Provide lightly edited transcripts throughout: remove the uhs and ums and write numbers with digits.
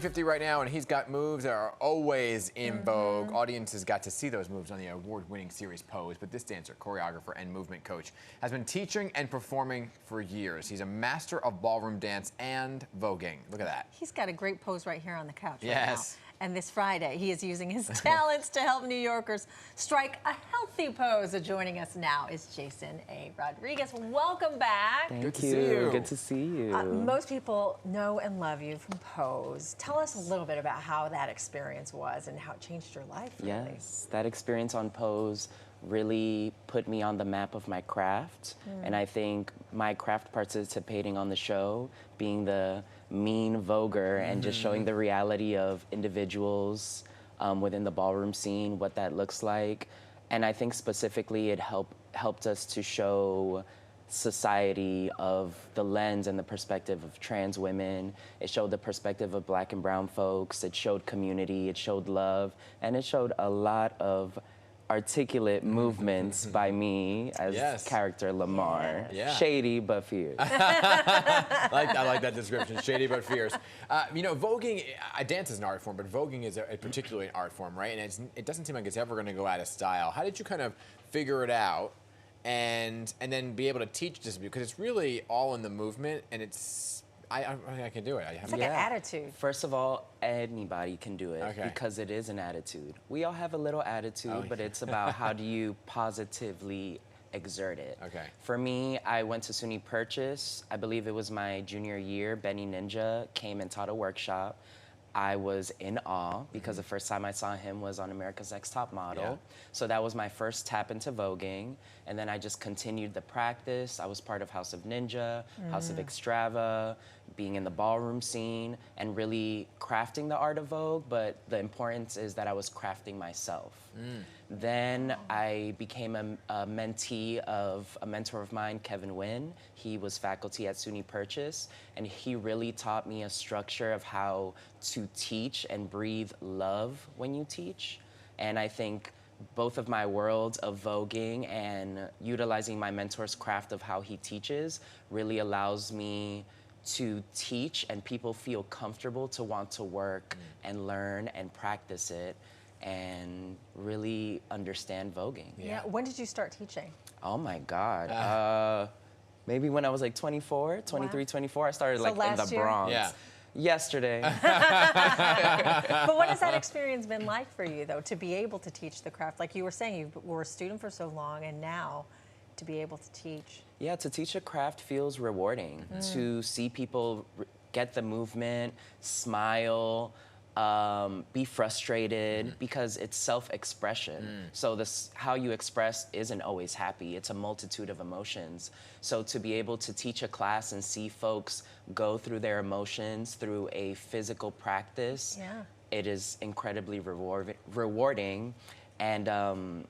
50 right now, and he's got moves that are always in vogue. Audiences got to see those moves on the award-winning series Pose, but this dancer, choreographer, and movement coach has been teaching and performing for years. He's a master of ballroom dance and voguing. Look at that. He's got a great pose right here on the couch right Yes. now. And this Friday, he is using his talents to help New Yorkers strike a healthy pose. Joining us now is Jason A. Rodriguez. Welcome back. Thank Good to see you. Good to see you. Most people know and love you from Pose. Tell us a little bit about how that experience was and how it changed your life, really. Yes, that experience on Pose really put me on the map of my craft. And I think my craft participating on the show, being the mean voguer and just showing the reality of individuals within the ballroom scene, what that looks like. And I think specifically it helped us to show society of the lens and the perspective of trans women. It showed the perspective of Black and brown folks. It showed community, it showed love, and it showed a lot of articulate movements by me as character Lamar. Yeah. Shady but fierce. I like that description, shady but fierce. You know, voguing, dance is an art form, but voguing is particularly an art form, right? And it doesn't seem like it's ever going to go out of style. How did you kind of figure it out and then be able to teach this? Because it's really all in the movement, and it's, I can do it. It's like an attitude. First of all, anybody can do it because it is an attitude. We all have a little attitude, but it's about how do you positively exert it. For me, I went to SUNY Purchase. I believe it was my junior year. Benny Ninja came and taught a workshop. I was in awe because the first time I saw him was on America's Next Top Model. So that was my first tap into voguing. And then I just continued the practice. I was part of House of Ninja, House of Extrava, being in the ballroom scene, and really crafting the art of Vogue. But the importance is that I was crafting myself. Then I became a mentee of a mentor of mine, Kevin Wynn. He was faculty at SUNY Purchase, and he really taught me a structure of how to teach and breathe love when you teach. And I think both of my worlds of voguing and utilizing my mentor's craft of how he teaches really allows me to teach, and people feel comfortable to want to work and learn and practice it and really understand voguing. Yeah. When did you start teaching? Oh my God. Maybe when I was like 24, 23, 24. I started like in the Bronx. Yesterday. But what has that experience been like for you, though, to be able to teach the craft? Like you were saying, you were a student for so long, and now to be able to teach. Yeah, to teach a craft feels rewarding. To see people get the movement, smile, be frustrated, because it's self-expression. So how you express isn't always happy. It's a multitude of emotions. So to be able to teach a class and see folks go through their emotions through a physical practice, it is incredibly rewarding, and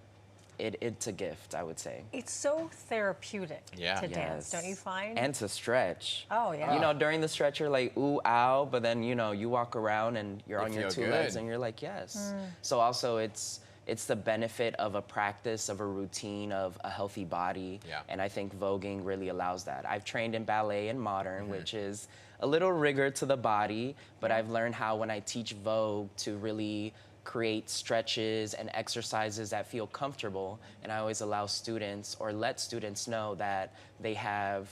it's a gift, I would say. It's so therapeutic to dance, don't you find? And to stretch. Oh, yeah. You know, during the stretch, you're like, ooh, ow, but then, you know, you walk around and you're on your two legs and you're like, yes. So also it's the benefit of a practice, of a routine, of a healthy body. And I think voguing really allows that. I've trained in ballet and modern, which is a little rigor to the body, but I've learned how when I teach Vogue to really create stretches and exercises that feel comfortable, and I always allow students or let students know that they have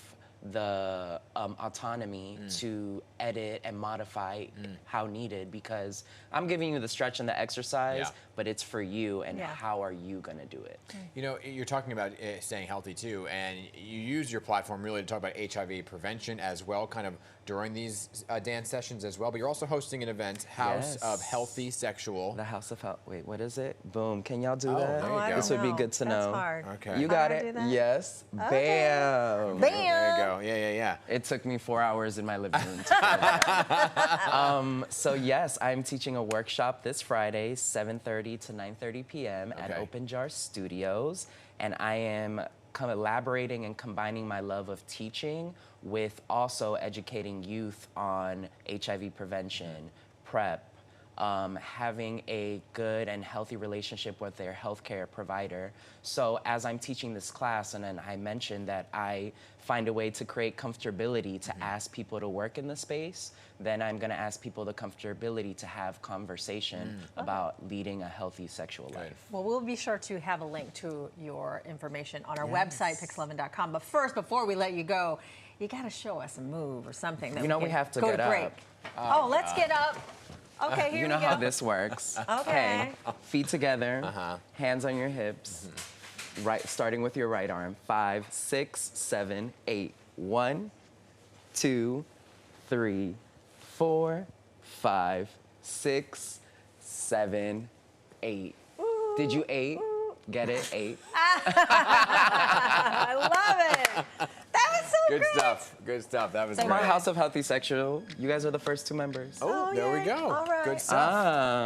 the autonomy to edit and modify how needed, because I'm giving you the stretch and the exercise, but it's for you, and how are you gonna do it? You know, you're talking about staying healthy too, and you use your platform really to talk about HIV prevention as well, kind of during these dance sessions as well, but you're also hosting an event, House of Healthy Sexual. The House of Health, wait, what is it? Boom, can y'all do that? There you go. This would be good to know. That's hard. Okay. You got it? Yes. Bam. Bam. There you go. Yeah. It took me 4 hours in my living room to do that. So yes, I'm teaching a workshop this Friday, 7:30 to 9:30 p.m. at Open Jar Studios, and I am collaborating and combining my love of teaching with also educating youth on HIV prevention, PrEP, having a good and healthy relationship with their healthcare provider. So as I'm teaching this class, and then I mentioned that I find a way to create comfortability to ask people to work in the space, then I'm gonna ask people the comfortability to have conversation about leading a healthy sexual life. Well, we'll be sure to have a link to your information on our website, pix11.com. But first, before we let you go, you gotta show us a move or something that we have to go get to break. up. Oh, let's get up. Okay, here we go. You know how this works. Okay. Feet together, hands on your hips, right, starting with your right arm. 5, 6, 7, 8. 1, 2, 3, 4, 5, 6, 7, 8. Ooh, Did you 8? Get it? 8. I love it. That was so good great. stuff. Good stuff. That was From great. our House of Healthy Sexual, you guys are the first 2 members. Oh, there we yay. go. All right. Good stuff.